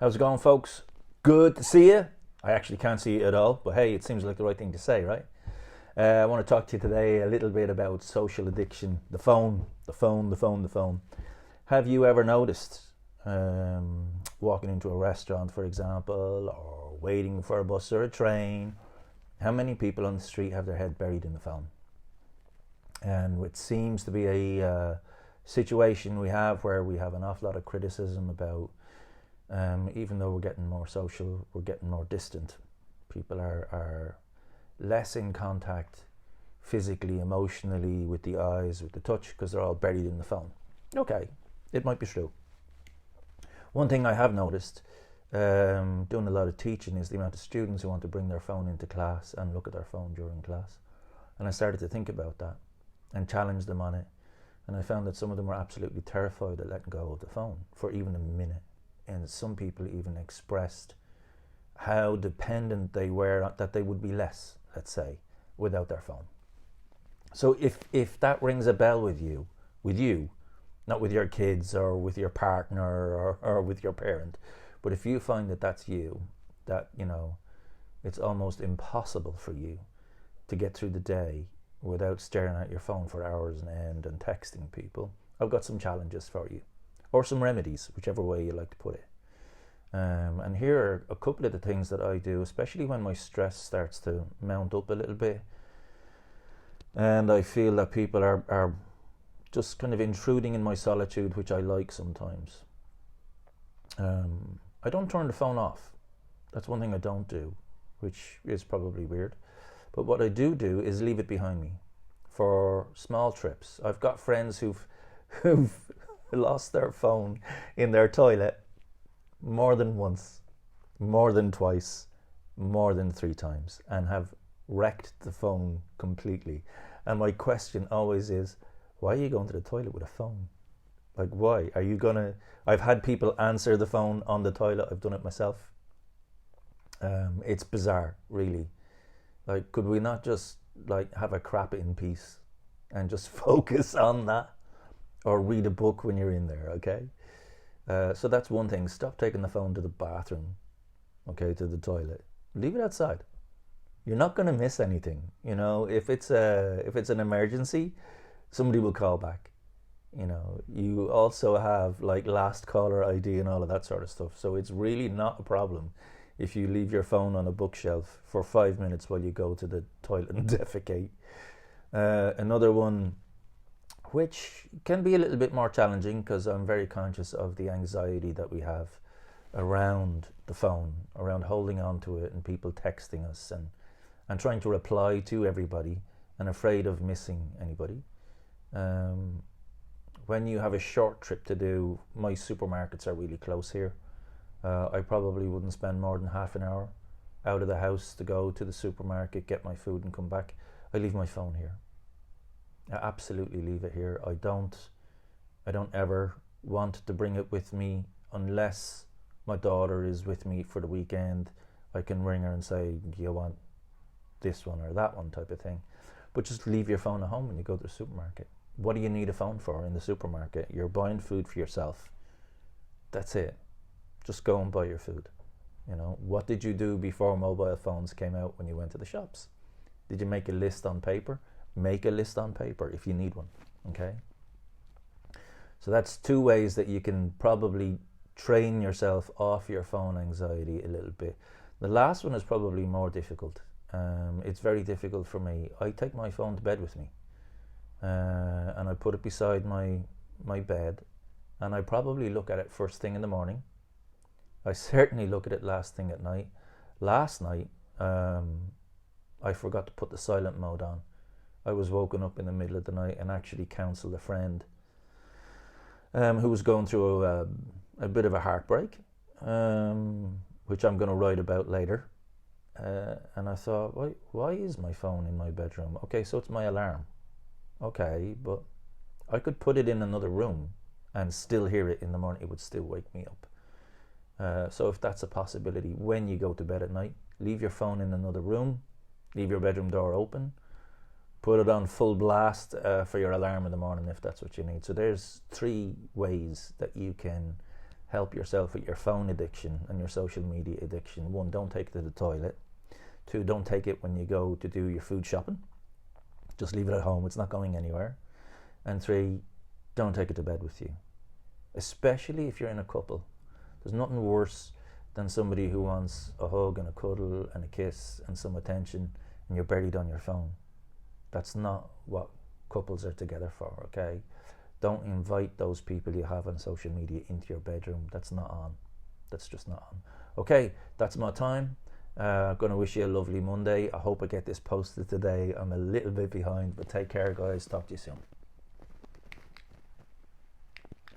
How's it going, folks? Good to see you. I actually can't see you at all, but hey, it seems like the right thing to say, right? I want to talk to you today a little bit about social addiction, the phone. Have you ever noticed walking into a restaurant, for example, or waiting for a bus or a train, how many people on the street have their head buried in the phone? And it seems to be a situation we have where we have an awful lot of criticism about, even though we're getting more social, we're getting more distant. People are less in contact physically, emotionally, with the eyes, with the touch, because they're all buried in the phone. Okay, it might be true. One thing I have noticed, doing a lot of teaching, is the amount of students who want to bring their phone into class and look at their phone during class. And I started to think about that and challenge them on it. And I found that some of them were absolutely terrified of letting go of the phone for even a minute. And some people even expressed how dependent they were, that they would be less, let's say, without their phone. So if that rings a bell with you, not with your kids or with your partner or with your parent, but if you find that that's you, that, you know, it's almost impossible for you to get through the day without staring at your phone for hours on end and texting people, I've got some challenges for you, or some remedies, whichever way you like to put it. And here are a couple of the things that I do, especially when my stress starts to mount up a little bit and I feel that people are just kind of intruding in my solitude, which I like sometimes. I don't turn the phone off. That's one thing I don't do, which is probably weird. But what I do is leave it behind me for small trips. I've got friends who've lost their phone in their toilet more than once, more than twice, more than 3 times, and have wrecked the phone completely. And my question always is, why are you going to the toilet with a phone? Like, why? Are you gonna... I've had people answer the phone on the toilet. I've done it myself. It's bizarre, really. Like, could we not just like have a crap in peace and just focus on that, or read a book when you're in there? Okay. So that's one thing. Stop taking the phone to the bathroom, okay, to the toilet. Leave it outside. You're not going to miss anything. You know, if it's an emergency, somebody will call back. You know, you also have like last caller ID and all of that sort of stuff. So it's really not a problem if you leave your phone on a bookshelf for 5 minutes while you go to the toilet and defecate. Another one, which can be a little bit more challenging, because I'm very conscious of the anxiety that we have around the phone, around holding on to it and people texting us and trying to reply to everybody and afraid of missing anybody. When you have a short trip to do, my supermarkets are really close here. I probably wouldn't spend more than half an hour out of the house to go to the supermarket, get my food and come back. I leave my phone here. I absolutely leave it here. I don't ever want to bring it with me unless my daughter is with me for the weekend. I can ring her and say, do you want this one or that one, type of thing. But just leave your phone at home when you go to the supermarket. What do you need a phone for in the supermarket? You're buying food for yourself. That's it. Just go and buy your food. You know, what did you do before mobile phones came out when you went to the shops? Did you make a list on paper? Make a list on paper if you need one, okay? So that's 2 ways that you can probably train yourself off your phone anxiety a little bit. The last one is probably more difficult. It's very difficult for me. I take my phone to bed with me, and I put it beside my bed, and I probably look at it first thing in the morning. I certainly look at it last thing at night. Last night, I forgot to put the silent mode on. I was woken up in the middle of the night and actually counselled a friend who was going through a bit of a heartbreak, which I'm going to write about later. And I thought, why is my phone in my bedroom? Okay, so it's my alarm. Okay, but I could put it in another room and still hear it in the morning. It would still wake me up. So if that's a possibility, when you go to bed at night, leave your phone in another room, leave your bedroom door open, put it on full blast for your alarm in the morning if that's what you need. So there's 3 ways that you can help yourself with your phone addiction and your social media addiction. 1, don't take it to the toilet. 2, don't take it when you go to do your food shopping. Just leave it at home, it's not going anywhere. And 3, don't take it to bed with you. Especially if you're in a couple. There's nothing worse than somebody who wants a hug and a cuddle and a kiss and some attention, and you're buried on your phone. That's not what couples are together for, okay? Don't invite those people you have on social media into your bedroom. That's not on. That's just not on. Okay, that's my time. I'm going to wish you a lovely Monday. I hope I get this posted today. I'm a little bit behind, but take care, guys. Talk to you soon.